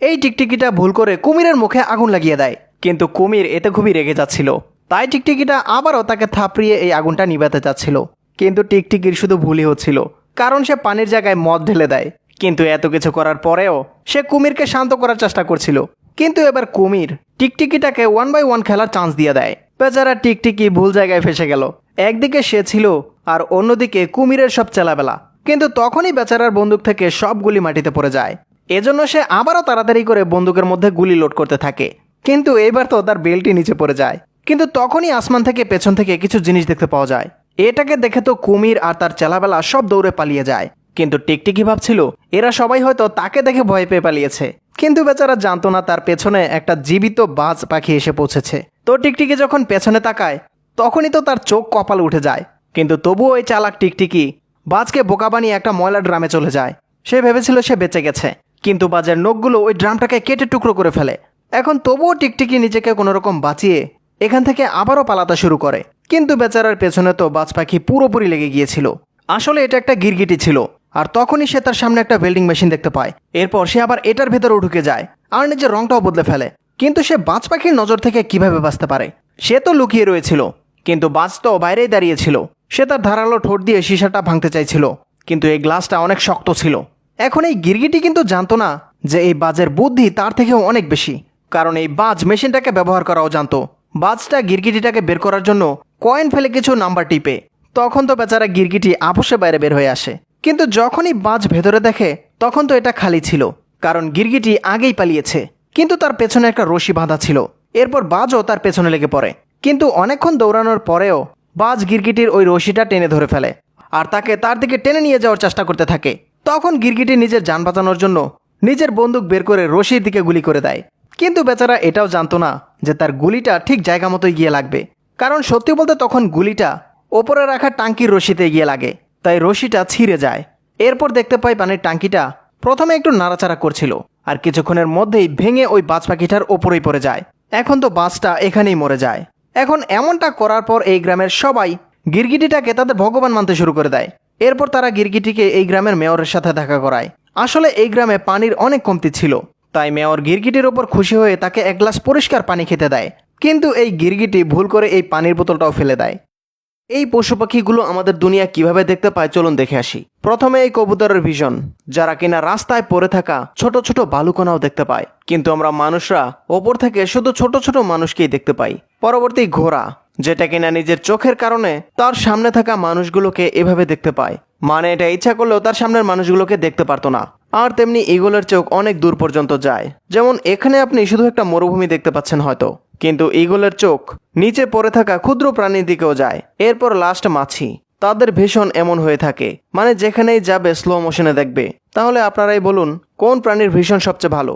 এই টিকটিকিটা ভুল করে কুমিরের মুখে আগুন লাগিয়ে দেয়, কিন্তু কুমির এতে খুবই রেগে যাচ্ছিল। তাই টিকটিকিটা আবারও তাকে থাপড়িয়ে এই আগুনটা নিভাতে চাচ্ছিল, কিন্তু টিকটিকির শুধু ভুলই হচ্ছিল, কারণ সে পানির জায়গায় মদ ঢেলে দেয়। কিন্তু এত কিছু করার পরেও সে কুমিরকে শান্ত করার চেষ্টা করছিল, কিন্তু এবার কুমির টিকটিকিটাকে 1 by 1 খেলার চান্স দিয়ে দেয়। বেচারা টিকটিকি ভুল জায়গায় ফেসে গেল। একদিকে সে ছিল আর অন্যদিকে কুমিরের সব চেলাবেলা। কিন্তু তখনই বেচারার বন্দুক থেকে সব গুলি মাটিতে পড়ে যায়। এজন্য সে আবারও তাড়াতাড়ি করে বন্দুকের মধ্যে গুলি লোড করতে থাকে, কিন্তু এইবার তো তার বেল্টই নিচে পড়ে যায়। কিন্তু তখনই আসমান থেকে পেছন থেকে কিছু জিনিস দেখতে পাওয়া যায়। এটাকে দেখে তো কুমির আর তার চেলাবেলা সব দৌড়ে পালিয়ে যায়, কিন্তু টিকটিকি ভাবছিল এরা সবাই হয়তো তাকে দেখে ভয় পেয়ে পালিয়েছে। কিন্তু বেচারা জানতো না তার পেছনে একটা জীবিত বাজ পাখি এসে পৌঁছেছে। তো টিকটিকি যখন পেছনে তাকায় তখনই তো তার চোখ কপাল উঠে যায়। কিন্তু তবুও ওই চালাক টিকটিকি বাজকে বোকা বানিয়ে একটা ময়লা ড্রামে চলে যায়। সে ভেবেছিল সে বেঁচে গেছে, কিন্তু বাজের নখগুলো ওই ড্রামটাকে কেটে টুকরো করে ফেলে। এখন তবুও টিকটিকি নিজেকে কোনোরকম বাঁচিয়ে এখান থেকে আবারও পালাতে শুরু করে। কিন্তু বেচারার পেছনে তো বাজ পাখি পুরোপুরি লেগে গিয়েছিল। আসলে এটা একটা গিরগিটি ছিল। আর তখনই সে তার সামনে একটা ওয়েল্ডিং মেশিন দেখতে পায়। এরপর সে আবার এটার ভেতরে ঢুকে যায় আর নিজের রংটাও বদলে ফেলে। কিন্তু সে বাজ পাখির নজর থেকে কিভাবে বাঁচতে পারে? সে তো লুকিয়ে রয়েছিল, কিন্তু বাজ তো বাইরেই দাঁড়িয়েছিল। সে তার ধারালো ঠোঁট দিয়ে সীসাটা ভাঙতে চাইছিল, কিন্তু এই গ্লাসটা অনেক শক্ত ছিল। এখন এই গিরগিটি কিন্তু জানতো না যে এই বাজের বুদ্ধি তার থেকেও অনেক বেশি, কারণ এই বাজ মেশিনটাকে ব্যবহার করাও জানতো। বাজটা গিরগিটিটাকে বের করার জন্য কয়েন ফেলে কিছু নাম্বার টিপে। তখন তো বেচারা গিরগিটি আপোষে বাইরে বের হয়ে আসে। কিন্তু যখনই বাজ ভেতরে দেখে তখন তো এটা খালি ছিল, কারণ গিরগিটি আগেই পালিয়েছে। কিন্তু তার পেছনে একটা রশি বাঁধা ছিল। এরপর বাজও তার পেছনে লেগে পড়ে, কিন্তু অনেকক্ষণ দৌড়ানোর পরেও বাজ গিরগিটির ওই রশিটা টেনে ধরে ফেলে আর তাকে তার দিকে টেনে নিয়ে যাওয়ার চেষ্টা করতে থাকে। তখন গিরগিটি নিজের যান বাঁচানোর জন্য নিজের বন্দুক বের করে রশির দিকে গুলি করে দেয়। কিন্তু বেচারা এটাও জানতো না যে তার গুলিটা ঠিক জায়গা মতোই গিয়ে লাগবে, কারণ সত্যি বলতে তখন গুলিটা ওপরে রাখা টাঙ্কির রশিতে গিয়ে লাগে, তাই রশিটা ছিঁড়ে যায়। এরপর দেখতে পাই পানির টাঙ্কিটা প্রথমে একটু নাড়াচাড়া করছিল আর কিছুক্ষণের মধ্যেই ভেঙে ওই বাজ পাখিটার ওপরেই পড়ে যায়। এখন তো বাজটা এখানেই মরে যায়। এখন এমনটা করার পর এই গ্রামের সবাই গিরগিটিটাকে তাদের ভগবান মানতে শুরু করে দেয়। এরপর তারা গিরগিটিকে এই গ্রামের মেয়রের সাথে দেখা করায়। আসলে এই গ্রামে পানির অনেক কমতি ছিল, তাই মেয়র গিরগিটির ওপর খুশি হয়ে তাকে এক গ্লাস পরিষ্কার পানি খেতে দেয়। কিন্তু এই গিরগিটি ভুল করে এই পানির বোতলটাও ফেলে দেয়। এই পশু পাখিগুলো আমাদের দুনিয়া কিভাবে দেখতে পায় চলুন দেখে আসি। প্রথমে এই কবুতরের ভিশন, যারা কিনা রাস্তায় পড়ে থাকা ছোট ছোট বালুকণাও দেখতে পায়, কিন্তু আমরা মানুষরা ওপর থেকে শুধু ছোট ছোট মানুষকেই দেখতে পাই। পরবর্তী ঘোড়া, যেটা কিনা নিজের চোখের কারণে তার সামনে থাকা মানুষগুলোকে এভাবে দেখতে পায়, মানে এটা ইচ্ছা করলেও তার সামনের মানুষগুলোকে দেখতে পারতো না। আর তেমনি ঈগলের চোখ অনেক দূর পর্যন্ত যায়। যেমন এখানে আপনি শুধু একটা মরুভূমি দেখতে পাচ্ছেন হয়তো, কিন্তু ঈগলের চোখ নিচে পড়ে থাকা ক্ষুদ্র প্রাণীর দিকেও যায়। এরপর লাস্ট মাছি, তাদের ভীষণ এমন হয়ে থাকে, মানে যেখানেই যাবে স্লো মোশনে দেখবে। তাহলে আপনারাই বলুন কোন প্রাণীর ভীষণ সবচেয়ে ভালো?